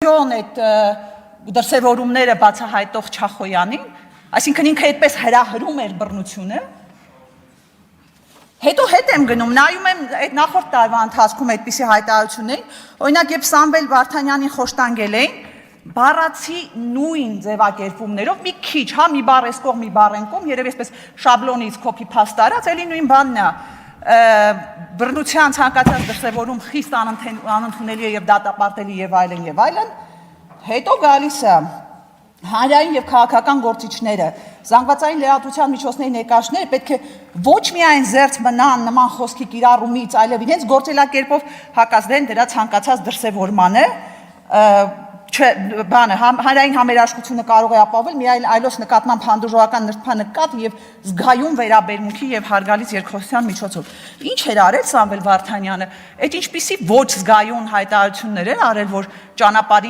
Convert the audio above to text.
կրկնօրյուն այդ դրսևորումները բացահայտող Չախոյանին, այսինքն ինքը այդպես հրահրում էր բռնությունը, հետո հետ եմ գնում, նայում եմ այդ նախորդ տարվա ընթացքում այդպիսի հայտարարություններին, օրինակ երբ Սամվել Վարդանյանին խոշտանգել էին, բառացի նույն ձևակերպումներով մի քիչ, հա մի բառ էս կողմ, մի բառ են կողմ, երևի այսպես շաբլոնից copy paste արած, էլի նույն բանն է, բռնության ցանկացած դրսևորում խիստ անընդունելի է եւ դատապարտելի եւ այլն, հետո գալիս է հանրային եւ քաղաքական գործիչները, զանգվածային լրատվության միջոցների ներկայացուցիչները պետք է ոչ միայն զերծ մնան նման խոսքի կիրառումից, այլև իրենց գործելակերպով հակազդեն դրա ցանկացած դրսևորմանը, հանրային համերաշխությունը կարող է ապահովել միայն այլոց նկատմամբ հանդուրժողական նրբանկատ եւ զգայուն վերաբերմունքի եւ հարգալից երկխոսության միջոցով։ Ինչ էր արել Սամվել Վարդանյանը, այդ ինչպիսի ոչ զգայուն հայտարարություններ էր արել, որ ճանապարհին